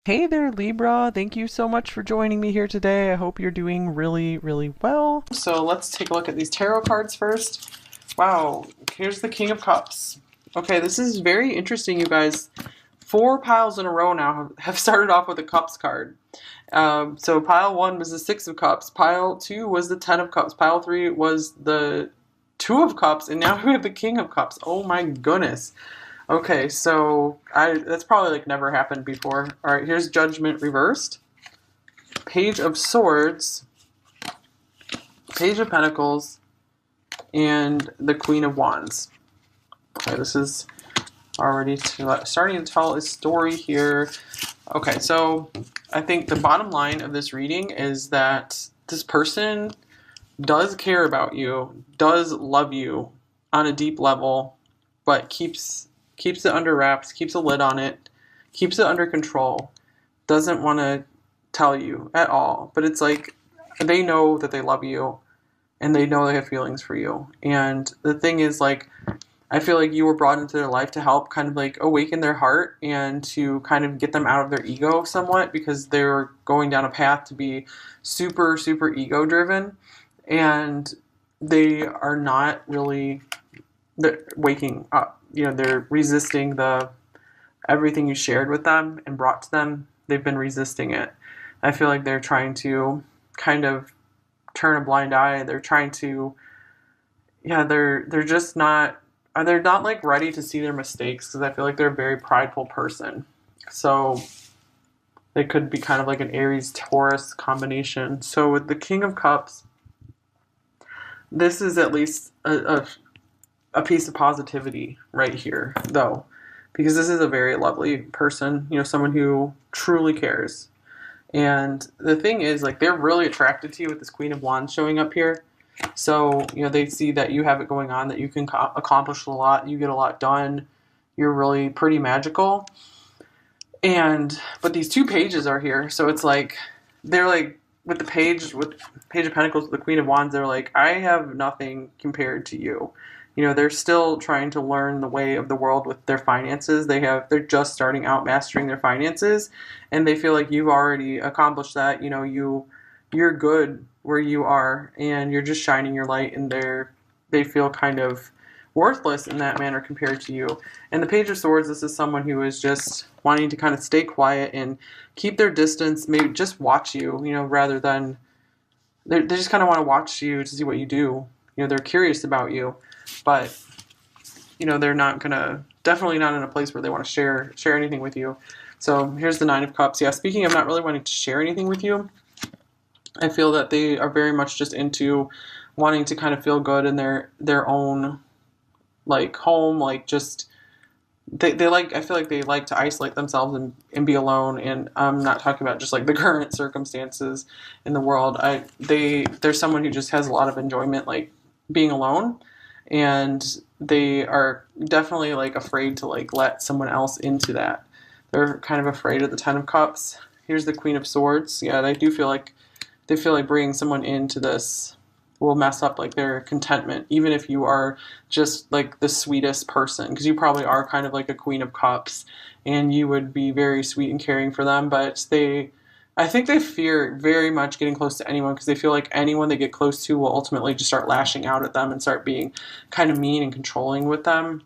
Hey there, Libra. Thank you so much for joining me here today. I hope you're doing really, really well. So let's take a look at these tarot cards first. Wow, here's the King of Cups. Okay, this is very interesting, you guys. Four piles in a row now have started off with a Cups card. So pile one was the Six of Cups. Pile two was the Ten of Cups. Pile three was the Two of Cups. And now we have the King of Cups. Oh my goodness. Okay, so that's probably like never happened before. All right, here's Judgment reversed. Page of Swords, Page of Pentacles, and the Queen of Wands. Okay, this is already starting to tell a story here. Okay, so I think the bottom line of this reading is that this person does care about you, does love you on a deep level, but keeps it under wraps, keeps a lid on it, keeps it under control, doesn't want to tell you at all. But it's like they know that they love you and they know they have feelings for you. And the thing is, like, I feel like you were brought into their life to help kind of like awaken their heart and to kind of get them out of their ego somewhat, because they're going down a path to be super, super ego driven. And they are not really waking up. They're resisting everything you shared with them and brought to them. They've been resisting it. I feel like they're trying to kind of turn a blind eye. They're trying to, they're just not, they're not like ready to see their mistakes, because I feel like they're a very prideful person. So they could be kind of like an Aries Taurus combination. So with the King of Cups, this is at least a piece of positivity right here, though, because this is a very lovely person, someone who truly cares. And the thing is, like, they're really attracted to you with this Queen of Wands showing up here. So, they see that you have it going on, that you can accomplish a lot, you get a lot done, you're really pretty magical. But these two pages are here, so it's like, they're like, with Page of Pentacles, with the Queen of Wands, they're like, I have nothing compared to you. They're still trying to learn the way of the world with their finances. They're just starting out mastering their finances, and they feel like you've already accomplished that. You're good where you are, and you're just shining your light, and they feel kind of worthless in that manner compared to you. And the Page of Swords, this is someone who is just wanting to kind of stay quiet and keep their distance, maybe just watch you, rather than they just kind of want to watch you to see what you do. They're curious about you, but they're definitely not in a place where they want to share anything with you. So here's the Nine of Cups. Yeah, speaking of not really wanting to share anything with you, I feel that they are very much just into wanting to kind of feel good in their own, like, home, like, just they like, I feel like they like to isolate themselves and be alone. And I'm not talking about just like the current circumstances in the world. They're someone who just has a lot of enjoyment, like, being alone, and they are definitely like afraid to like let someone else into that. They're kind of afraid of the Ten of Cups. Here's the Queen of Swords. Yeah, they feel like bringing someone into this will mess up like their contentment, even if you are just like the sweetest person, because you probably are kind of like a Queen of Cups and you would be very sweet and caring for them. But I think they fear very much getting close to anyone, because they feel like anyone they get close to will ultimately just start lashing out at them and start being kind of mean and controlling with them.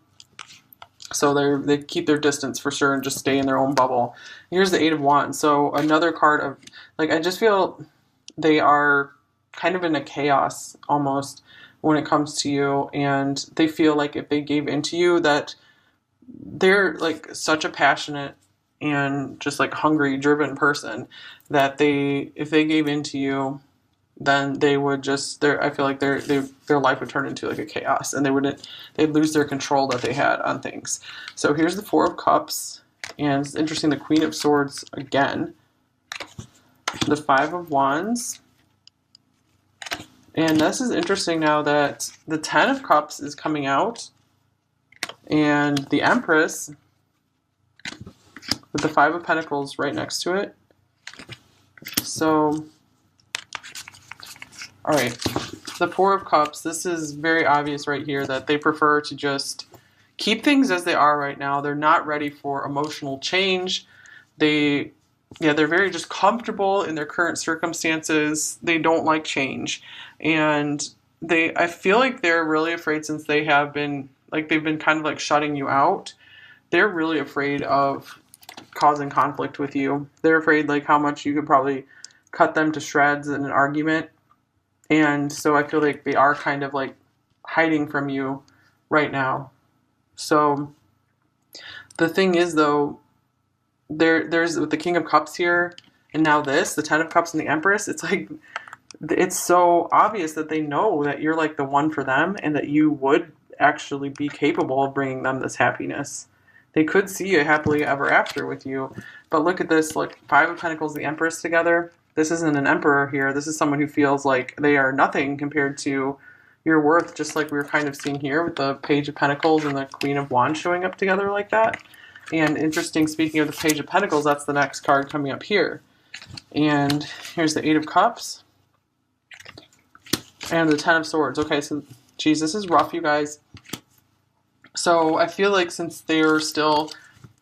So they keep their distance for sure and just stay in their own bubble. Here's the Eight of Wands. So another card of, like, I just feel they are kind of in a chaos almost when it comes to you, and they feel like if they gave into you, that they're like such a passionate and just like hungry, driven person, that if they gave into you, then they would just, I feel like their life would turn into like a chaos, and they'd lose their control that they had on things. So here's the Four of Cups, and it's interesting, the Queen of Swords again, the Five of Wands. And this is interesting now that the Ten of Cups is coming out, and the Empress with the Five of Pentacles right next to it. So, all right, the Four of Cups, this is very obvious right here that they prefer to just keep things as they are right now. They're not ready for emotional change. They Yeah, they're very just comfortable in their current circumstances. They don't like change. And I feel like they're really afraid, since they have been, like, they've been kind of like shutting you out. They're really afraid of causing conflict with you. They're afraid like how much you could probably cut them to shreds in an argument. And so I feel like they are kind of like hiding from you right now. So the thing is, though, there's with the King of Cups here, and now this, the Ten of Cups and the Empress, it's like, it's so obvious that they know that you're like the one for them, and that you would actually be capable of bringing them this happiness. They could see a happily ever after with you. But look at this, like, Five of Pentacles, the Empress together. This isn't an emperor here. This is someone who feels like they are nothing compared to your worth, just like we were kind of seeing here with the Page of Pentacles and the Queen of Wands showing up together like that. And interesting, speaking of the Page of Pentacles, that's the next card coming up here. And here's the Eight of Cups. And the Ten of Swords. Okay, so, geez, this is rough, you guys. So I feel like since they're still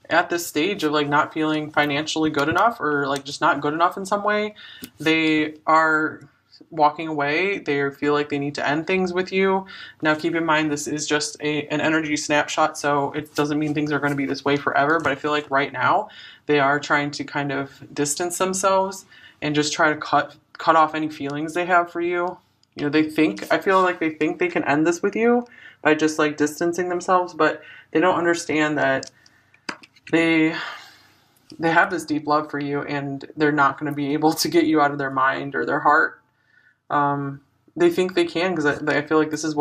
at this stage of like not feeling financially good enough, or like just not good enough in some way, they are walking away. They feel like they need to end things with you. Now keep in mind, this is just an energy snapshot, so it doesn't mean things are going to be this way forever, but I feel like right now they are trying to kind of distance themselves and just try to cut off any feelings they have for you. You know, I feel like they think they can end this with you by just like distancing themselves, but they don't understand that they have this deep love for you, and they're not going to be able to get you out of their mind or their heart. They think they can, because I feel like this is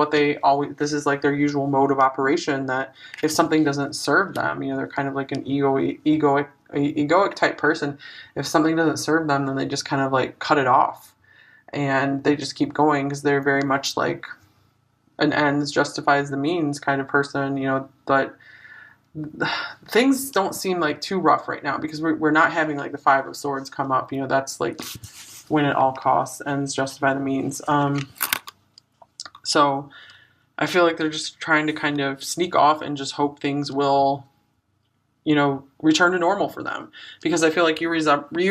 like their usual mode of operation, that if something doesn't serve them, you know, they're kind of like an egoic type person. If something doesn't serve them, then they just kind of like cut it off, and they just keep going, because they're very much like an ends justifies the means kind of person, you know. But things don't seem like too rough right now, because we're not having like the Five of Swords come up, you know. That's like win at all costs, ends justify the means. So I feel like they're just trying to kind of sneak off and just hope things will, you know, return to normal for them, because I feel like you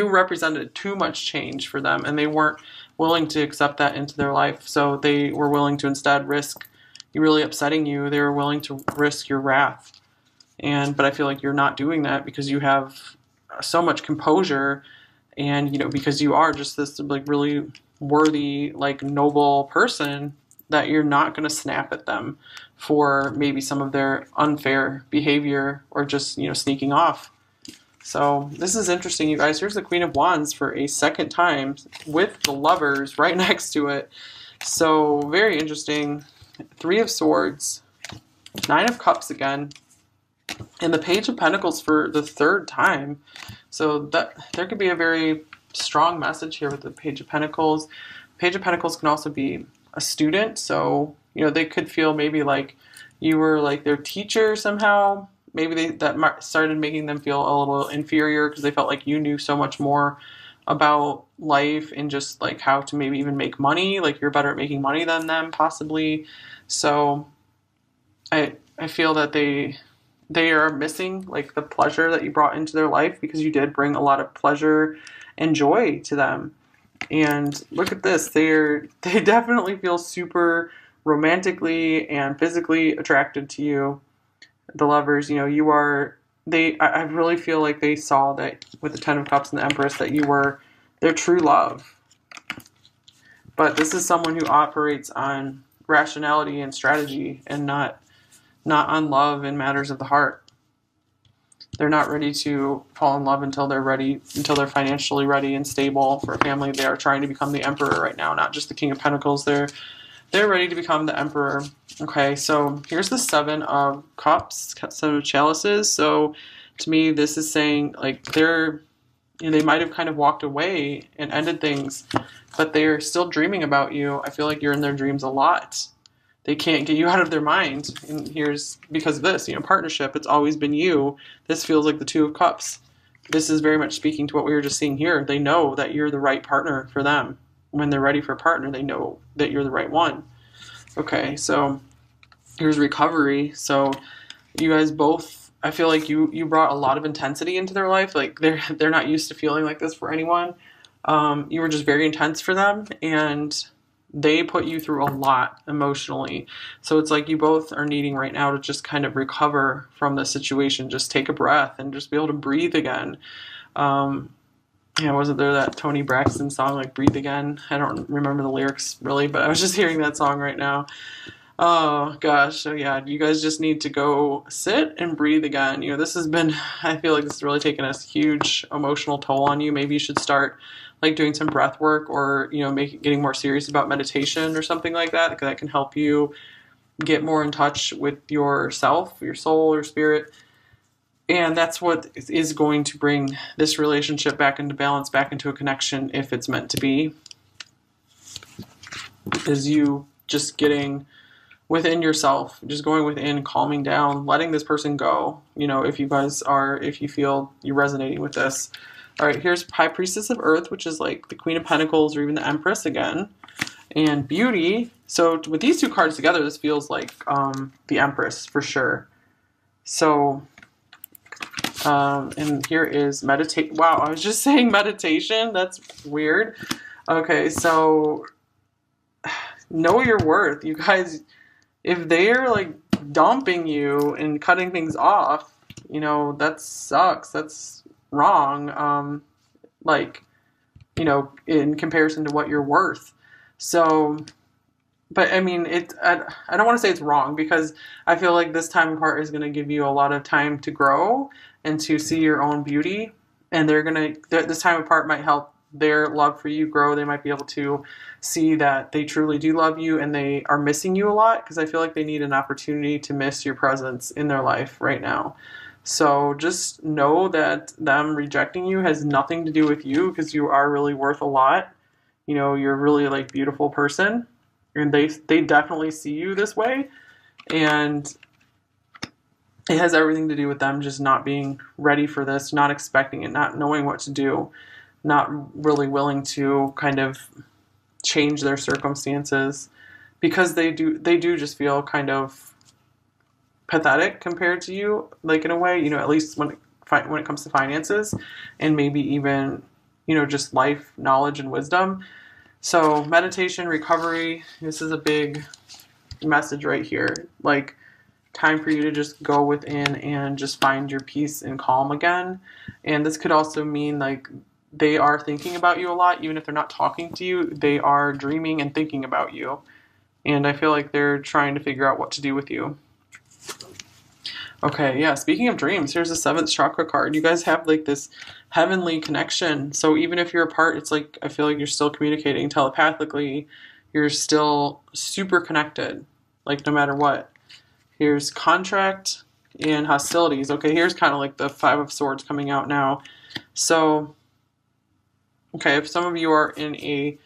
represented too much change for them, and they weren't willing to accept that into their life. So they were willing to instead risk you really upsetting you. They were willing to risk your wrath. But I feel like you're not doing that, because you have so much composure, and, you know, because you are just this like really worthy, like noble person, that you're not going to snap at them for maybe some of their unfair behavior, or just, you know, sneaking off. So this is interesting, you guys. Here's the Queen of Wands for a second time with the Lovers right next to it. So very interesting. Three of Swords, Nine of Cups again, and the Page of Pentacles for the third time. So that there could be a very strong message here with the Page of Pentacles. Page of Pentacles can also be a student. So, you know, they could feel maybe like you were like their teacher somehow. Maybe that started making them feel a little inferior, because they felt like you knew so much more about life and just like how to maybe even make money. Like you're better at making money than them, possibly. So I feel that they are missing like the pleasure that you brought into their life, because you did bring a lot of pleasure and joy to them. And look at this. They definitely feel super romantically and physically attracted to you. The Lovers, you know, I really feel like they saw that with the Ten of Cups and the Empress, that you were their true love. But this is someone who operates on rationality and strategy, and not on love and matters of the heart. They're not ready to fall in love until they're financially ready and stable for a family. They are trying to become the Emperor right now, not just the King of Pentacles. They're ready to become the Emperor. Okay, so here's the Seven of Cups, Seven of Chalices. So to me, this is saying like they might have kind of walked away and ended things, but they're still dreaming about you. I feel like you're in their dreams a lot. They can't get you out of their mind. And here's because of this, you know, partnership. It's always been you. This feels like the Two of Cups. This is very much speaking to what we were just seeing here. They know that you're the right partner for them. When they're ready for a partner, they know that you're the right one. Okay, so here's recovery. So you guys both, I feel like you brought a lot of intensity into their life. Like they're not used to feeling like this for anyone. You were just very intense for them, and they put you through a lot emotionally. So it's like you both are needing right now to just kind of recover from the situation. Just take a breath and just be able to breathe again. Yeah, wasn't there that Tony Braxton song, like Breathe Again? I don't remember the lyrics really, but I was just hearing that song right now. Oh gosh, so yeah, you guys just need to go sit and breathe again. This has been, I feel like this has really taken a huge emotional toll on you. Maybe you should start like doing some breath work, or getting more serious about meditation or something like that, because that can help you get more in touch with yourself, your soul, your spirit. And that's what is going to bring this relationship back into balance, back into a connection, if it's meant to be, is you just getting within yourself, just going within, calming down, letting this person go. If you feel you're resonating with this. All right, here's High Priestess of Earth, which is like the Queen of Pentacles, or even the Empress again, and Beauty. So with these two cards together, this feels like the Empress for sure. So, and here is meditate. Wow, I was just saying meditation. That's weird. Okay, so know your worth, you guys. If they're like dumping you and cutting things off, that sucks. That's wrong. In comparison to what you're worth. So, but I mean, I don't want to say it's wrong, because I feel like this time apart is going to give you a lot of time to grow and to see your own beauty. And this time apart might help their love for you grow. They might be able to see that they truly do love you, and they are missing you a lot, because I feel like they need an opportunity to miss your presence in their life right now. So just know that them rejecting you has nothing to do with you, because you are really worth a lot. You're a really like beautiful person, and they definitely see you this way, and it has everything to do with them just not being ready for this, not expecting it, not knowing what to do, not really willing to kind of change their circumstances, because they do just feel kind of pathetic compared to you, like in a way, at least when it comes to finances, and maybe even just life knowledge and wisdom. So meditation, recovery, this is a big message right here. Like, time for you to just go within and just find your peace and calm again. And this could also mean like they are thinking about you a lot. Even if they're not talking to you, they are dreaming and thinking about you. And I feel like they're trying to figure out what to do with you. Okay, yeah, speaking of dreams, here's the 7th chakra card. You guys have like this heavenly connection. So even if you're apart, it's like, I feel like you're still communicating telepathically. You're still super connected, like no matter what. Here's contract and hostilities. Okay, here's kind of like the 5 of Swords coming out now. So, okay, if some of you are in a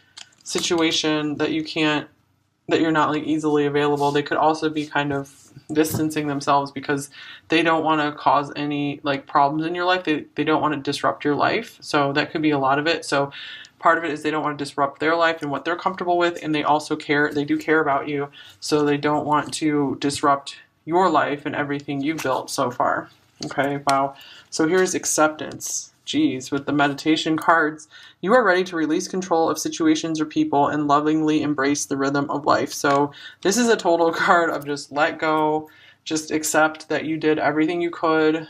situation that you're not like easily available, they could also be kind of distancing themselves because they don't want to cause any like problems in your life. They don't want to disrupt your life. So that could be a lot of it. So part of it is they don't want to disrupt their life and what they're comfortable with, and they do care about you. So they don't want to disrupt your life and everything you've built so far. Okay, wow. So here's acceptance. Geez, with the meditation cards, you are ready to release control of situations or people and lovingly embrace the rhythm of life. So this is a total card of just let go, just accept that you did everything you could.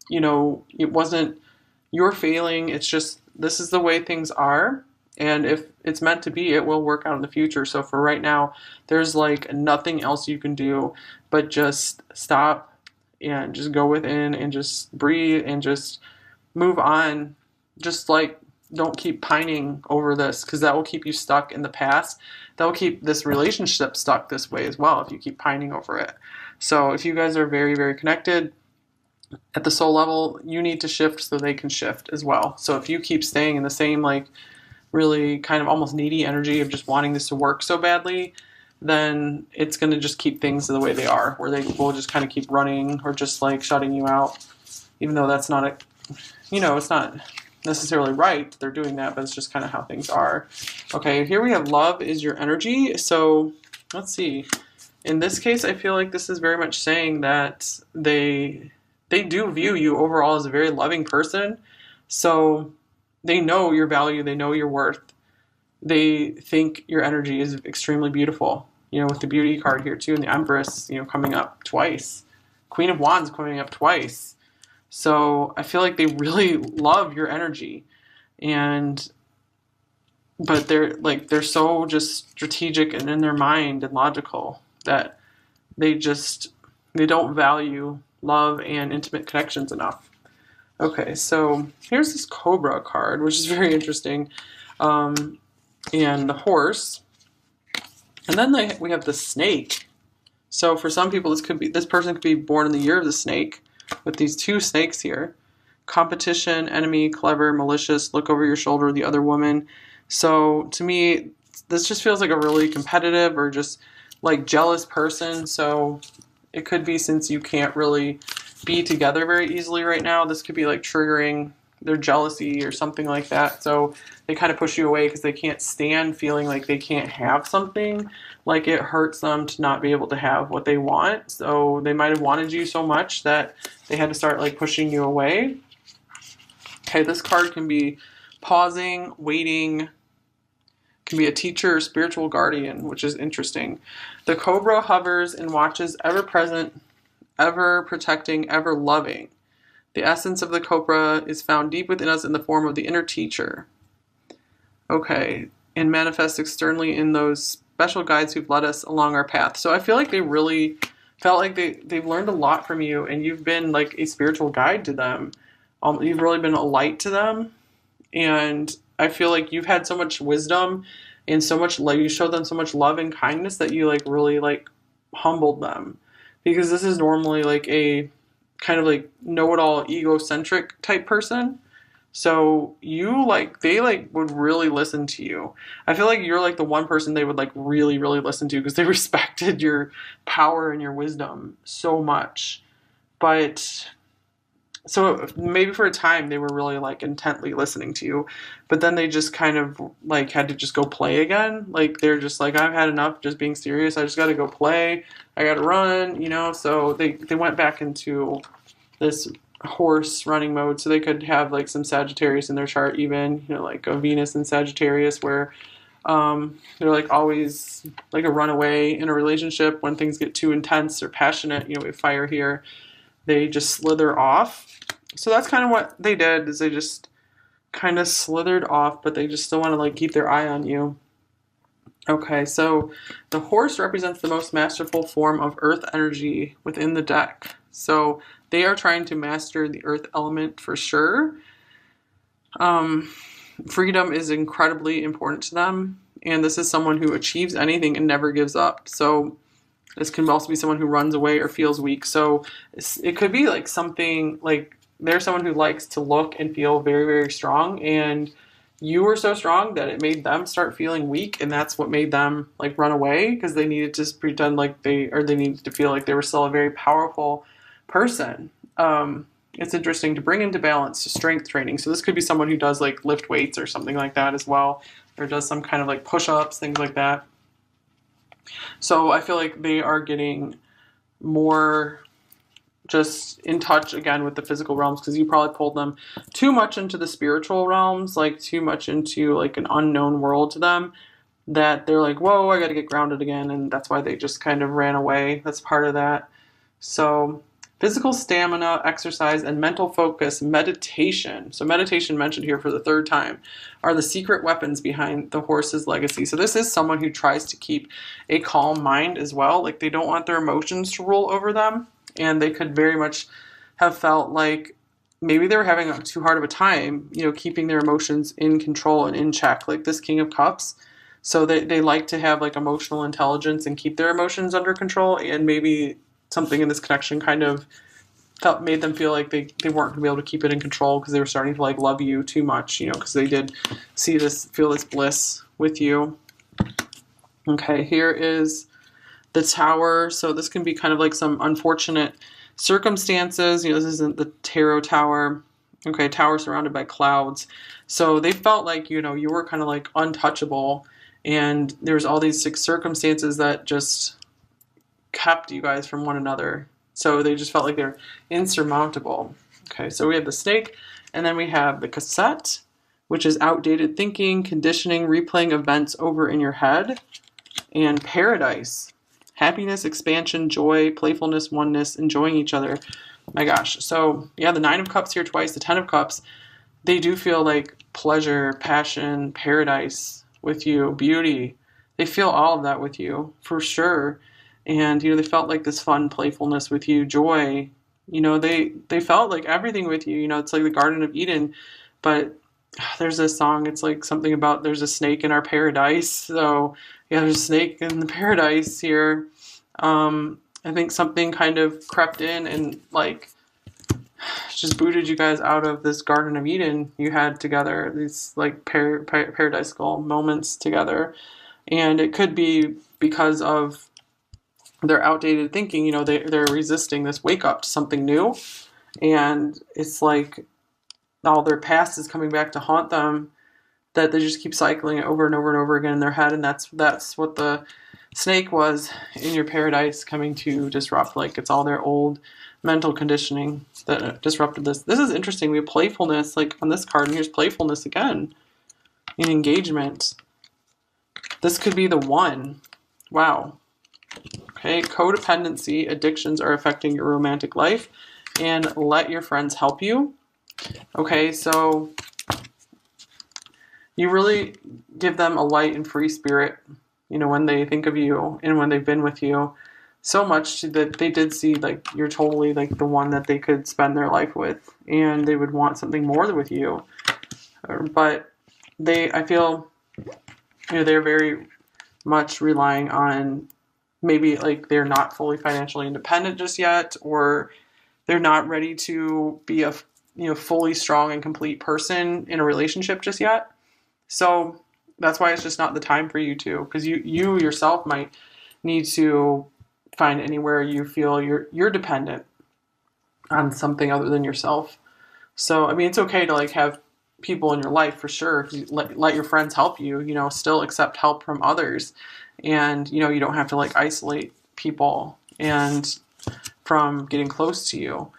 It wasn't your failing. It's just, this is the way things are. And if it's meant to be, it will work out in the future. So for right now, there's like nothing else you can do but just stop and just go within and just breathe and just move on. Just like, don't keep pining over this, because that will keep you stuck in the past. That will keep this relationship stuck this way as well if you keep pining over it. So if you guys are very, very connected at the soul level, you need to shift so they can shift as well. So if you keep staying in the same like really kind of almost needy energy of just wanting this to work so badly, then it's going to just keep things the way they are, where they will just kind of keep running or just like shutting you out, even though that's not it's not necessarily right they're doing that, but it's just kind of how things are. Okay, here we have love is your energy. So let's see. In this case, I feel like this is very much saying that they they do view you overall as a very loving person. So they know your value, they know your worth. They think your energy is extremely beautiful. With the beauty card here too, and the Empress, coming up twice. Queen of Wands coming up twice. So I feel like they really love your energy. But they're so just strategic and in their mind and logical that they don't value love and intimate connections enough. Okay, so here's this Cobra card, which is very interesting. And the horse. And then we have the snake. So for some people, this person could be born in the year of the snake with these two snakes here. Competition, enemy, clever, malicious, look over your shoulder, the other woman. So to me, this just feels like a really competitive or just like jealous person. So it could be, since you can't really be together very easily right now, this could be like triggering their jealousy or something like that. So they kind of push you away because they can't stand feeling like they can't have something. Like it hurts them to not be able to have what they want. So they might have wanted you so much that they had to start like pushing you away. Okay, this card can be pausing, waiting, can be a teacher or spiritual guardian, which is interesting. The Cobra hovers and watches, ever present, ever protecting, ever loving. The essence of the Cobra is found deep within us in the form of the inner teacher. Okay, and manifests externally in those special guides who've led us along our path. So I feel like they really felt like they've learned a lot from you, and you've been like a spiritual guide to them. You've really been a light to them, and I feel like you've had so much wisdom and so much, like, you showed them so much love and kindness that you like really like humbled them, because this is normally like a kind of like know-it-all egocentric type person. So they like would really listen to you. I feel like you're like the one person they would like really, really listen to, because they respected your power and your wisdom so much. But so maybe for a time they were really like intently listening to you, but then they just kind of like had to just go play again. Like they're just like, I've had enough just being serious. I just got to go play. I got to run. So they went back into this horse running mode, so they could have like some Sagittarius in their chart, even like a Venus in Sagittarius, where they're like always like a runaway in a relationship. When things get too intense or passionate, we have fire here, they just slither off. So that's kind of what they did, is they just kind of slithered off, but they just still want to like keep their eye on you. Okay, so the horse represents the most masterful form of earth energy within the deck. So they are trying to master the earth element for sure. Freedom is incredibly important to them, and this is someone who achieves anything and never gives up. So this can also be someone who runs away or feels weak. So it could be like something like they're someone who likes to look and feel very, very strong, and you were so strong that it made them start feeling weak, and that's what made them like run away, because they needed to pretend like they needed to feel like they were still a very powerful person. It's interesting to bring into balance strength training. So this could be someone who does like lift weights or something like that as well, or does some kind of like push-ups, things like that. So I feel like they are getting more just in touch again with the physical realms, because you probably pulled them too much into the spiritual realms, like too much into like an unknown world to them, that they're like, whoa, I got to get grounded again. And that's why they just kind of ran away. That's part of that. So physical stamina, exercise, and mental focus, meditation. So meditation, mentioned here for the third time, are the secret weapons behind the horse's legacy. So this is someone who tries to keep a calm mind as well. Like they don't want their emotions to rule over them. And they could very much have felt like maybe they were having too hard of a time, keeping their emotions in control and in check, like this King of Cups. So they like to have like emotional intelligence and keep their emotions under control. And maybe something in this connection kind of made them feel like they weren't going to be able to keep it in control, because they were starting to like love you too much, because they did feel this bliss with you. Okay, here is the Tower. So this can be kind of like some unfortunate circumstances. This isn't the Tarot Tower. Okay, tower surrounded by clouds. So they felt like, you were kind of like untouchable, and there's all these circumstances that just kept you guys from one another. So they just felt like they're insurmountable. Okay, so we have the snake, and then we have the cassette, which is outdated thinking, conditioning, replaying events over in your head, and paradise, happiness, expansion, joy, playfulness, oneness, enjoying each other. My gosh. So yeah, the 9 of Cups here twice, the 10 of Cups, they do feel like pleasure, passion, paradise with you, beauty. They feel all of that with you, for sure. And, they felt like this fun playfulness with you, joy. They felt like everything with you. It's like the Garden of Eden. But there's this song, it's like something about there's a snake in our paradise. So, yeah, there's a snake in the paradise here. I think something kind of crept in and, like, just booted you guys out of this Garden of Eden you had together, these like paradisical moments together. And it could be because of their outdated thinking. They're resisting this wake up to something new, and it's like all their past is coming back to haunt them, that they just keep cycling it over and over and over again in their head. And that's what the snake was in your paradise, coming to disrupt. Like, it's all their old mental conditioning that disrupted this. This is interesting. We have playfulness, like on this card, and here's playfulness again in engagement. This could be the one. Wow. Okay, codependency, addictions are affecting your romantic life, and let your friends help you. Okay, so you really give them a light and free spirit, when they think of you and when they've been with you. So much that they did see, like, you're totally like the one that they could spend their life with, and they would want something more with you. But I feel, they're very much relying on, maybe like they're not fully financially independent just yet, or they're not ready to be a fully strong and complete person in a relationship just yet. So that's why it's just not the time for you to, because you yourself might need to find anywhere you feel you're dependent on something other than yourself. So, I mean, it's okay to like have people in your life, for sure. Let your friends help you, still accept help from others. And, you don't have to like isolate people and from getting close to you.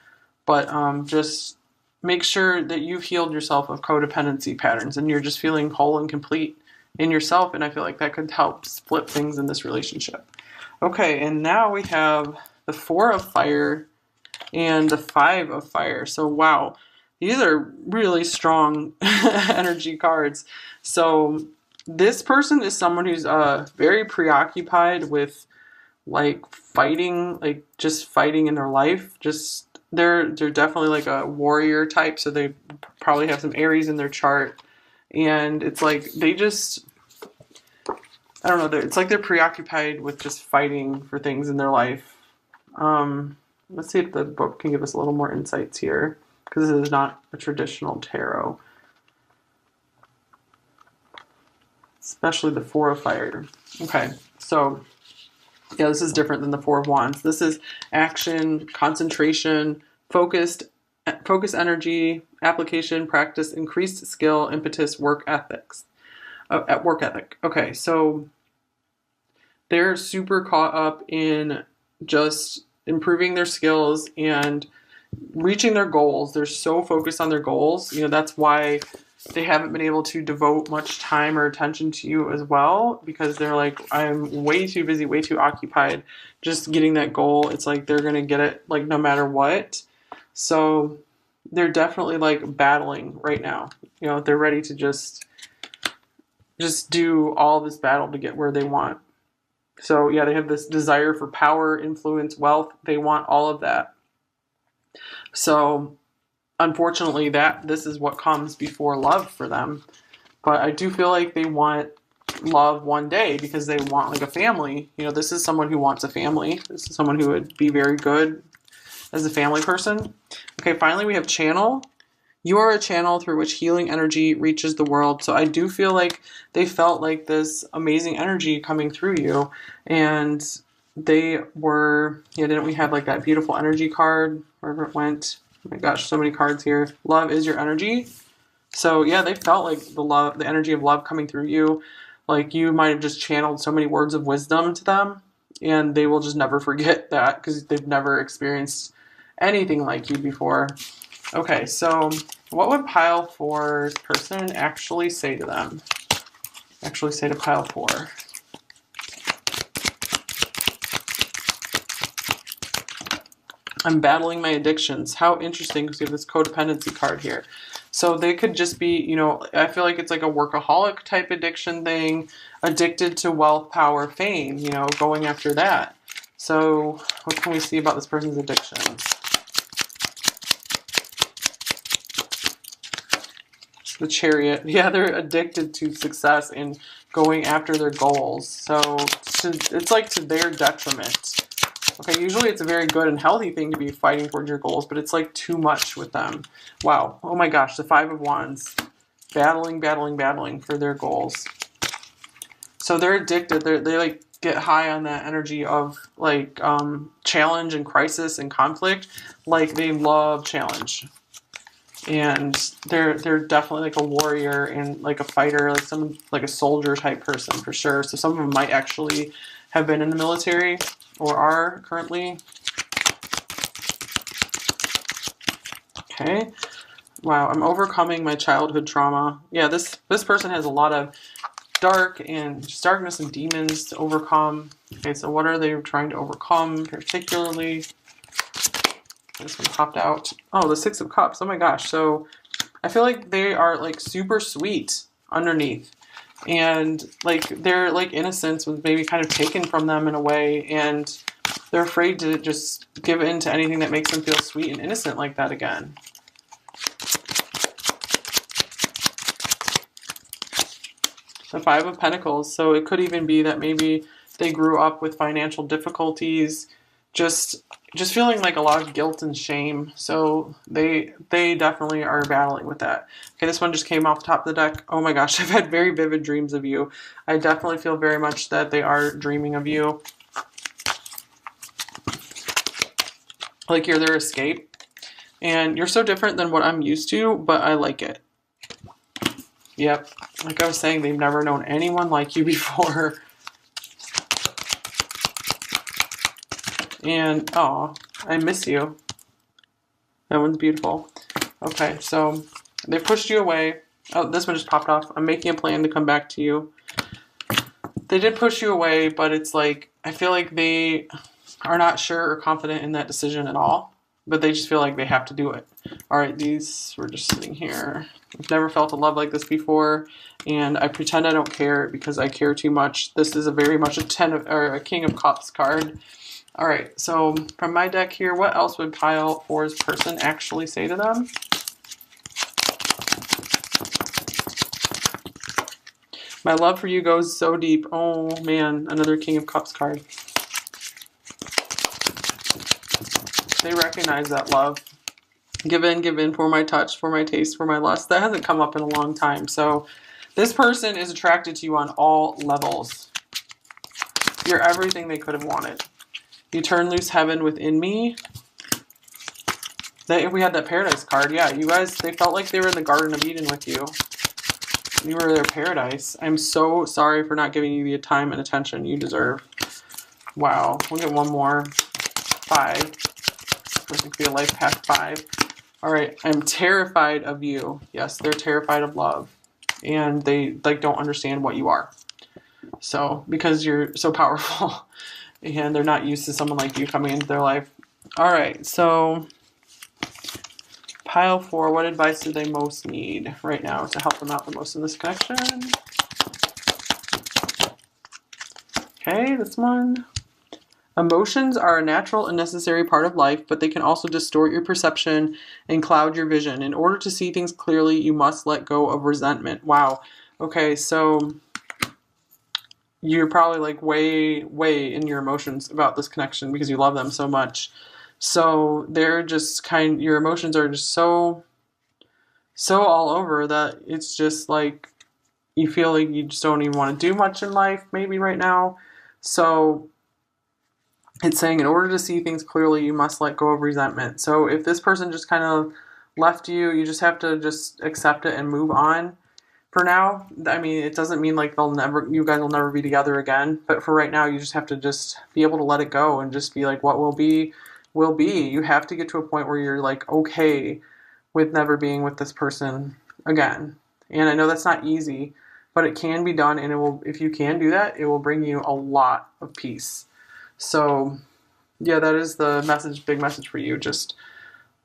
But just make sure that you've healed yourself of codependency patterns and you're just feeling whole and complete in yourself. And I feel like that could help flip things in this relationship. Okay, and now we have the 4 of Fire and the 5 of Fire. So, wow, these are really strong energy cards. So this person is someone who's very preoccupied with like fighting, like just fighting in their life. Just they're definitely like a warrior type. So they probably have some Aries in their chart, and it's like they just, I don't know. It's like they're preoccupied with just fighting for things in their life. Let's see if the book can give us a little more insights here, because this is not a traditional tarot. Especially the 4 of Fire. Okay, so yeah, this is different than the 4 of Wands. This is action, concentration, focus energy, application, practice, increased skill, impetus, work ethics. Work ethic. Okay, so they're super caught up in just improving their skills and reaching their goals. They're so focused on their goals. That's why they haven't been able to devote much time or attention to you as well, because they're like, I'm way too busy, way too occupied just getting that goal. It's like they're going to get it like no matter what. So they're definitely like battling right now. They're ready to just do all this battle to get where they want. So yeah, they have this desire for power, influence, wealth. They want all of that. So unfortunately, this is what comes before love for them. But I do feel like they want love one day, because they want like a family. This is someone who wants a family. This is someone who would be very good as a family person. Okay, finally we have channel. You are a channel through which healing energy reaches the world. So I do feel like they felt like this amazing energy coming through you. And they were, didn't we have like that beautiful energy card wherever it went? Oh my gosh, so many cards here. Love is your energy. So yeah, they felt like the energy of love coming through you. Like you might have just channeled so many words of wisdom to them. and they will just never forget that because they've never experienced anything like you before. Okay, so what would pile four's person actually say to them? Actually say to pile four. I'm battling my addictions. How interesting, because we have this codependency card here. So they could just be, you know, I feel like it's like a workaholic type addiction thing, addicted to wealth, power, fame, you know, going after that. So what can we see about this person's addictions? The Chariot. Yeah, they're addicted to success and going after their goals. So it's like to their detriment. Okay, usually it's a very good and healthy thing to be fighting towards your goals, but it's like too much with them. Wow. Oh my gosh, the Five of Wands. Battling, battling, battling for their goals. So they're addicted. They like get high on that energy of like challenge and crisis and conflict. Like they love challenge. And they're definitely like a warrior and like a fighter, like some like a soldier type person for sure. So some of them might actually have been in the military or are currently. Okay. Wow, I'm overcoming my childhood trauma. Yeah, this person has a lot of darkness and demons to overcome. Okay, so what are they trying to overcome particularly? This one popped out. Oh, the Six of Cups. Oh my gosh. So I feel like they are like super sweet underneath. And like their like innocence was maybe kind of taken from them in a way, and they're afraid to just give in to anything that makes them feel sweet and innocent like that again. The Five of Pentacles. So it could even be that maybe they grew up with financial difficulties, just feeling like a lot of guilt and shame. So they definitely are battling with that. Okay, this one just came off the top of the deck. Oh my gosh, I've had very vivid dreams of you. I definitely feel very much that they are dreaming of you. Like you're their escape. And you're so different than what I'm used to, but I like it. Yep. Like I was saying, they've never known anyone like you before. And, oh, I miss you. That one's beautiful. Okay, so they pushed you away. Oh, this one just popped off. I'm making a plan to come back to you. They did push you away, but it's like, I feel like they are not sure or confident in that decision at all. But they just feel like they have to do it. All right, these were just sitting here. I've never felt a love like this before, and I pretend I don't care because I care too much. This is a very much a King of Cups card. All right, so from my deck here, what else would pile four's person actually say to them? My love for you goes so deep. Oh man, another King of Cups card. They recognize that love. Give in for my touch, for my taste, for my lust. That hasn't come up in a long time. So this person is attracted to you on all levels. You're everything they could have wanted. You turn loose heaven within me. We had that paradise card. Yeah, you guys, they felt like they were in the Garden of Eden with you. You were their paradise. I'm so sorry for not giving you the time and attention you deserve. Wow. We'll get one more. 5. This person could be a life path 5. All right. I'm terrified of you. Yes, they're terrified of love. And they like don't understand what you are. So, because you're so powerful. And they're not used to someone like you coming into their life. All right. So, pile 4, what advice do they most need right now to help them out the most in this connection? Okay, this one. Emotions are a natural and necessary part of life, but they can also distort your perception and cloud your vision. In order to see things clearly, you must let go of resentment. Wow. Okay, so you're probably like way in your emotions about this connection because you love them so much. So they're just your emotions are just so all over that it's just like you feel like you just don't even want to do much in life maybe right now. So it's saying in order to see things clearly, you must let go of resentment. So if this person just kind of left you, you just have to just accept it and move on. For now, I mean, it doesn't mean like you guys will never be together again. But for right now, you just have to just be able to let it go and just be like, what will be, will be. You have to get to a point where you're like, okay with never being with this person again. And I know that's not easy, but it can be done. And it will, if you can do that, it will bring you a lot of peace. So yeah, that is the message, big message for you. Just,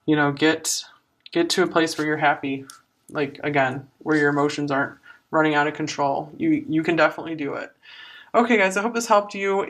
get to a place where you're happy, like again, where your emotions aren't running out of control. You can definitely do it. Okay, guys, I hope this helped you.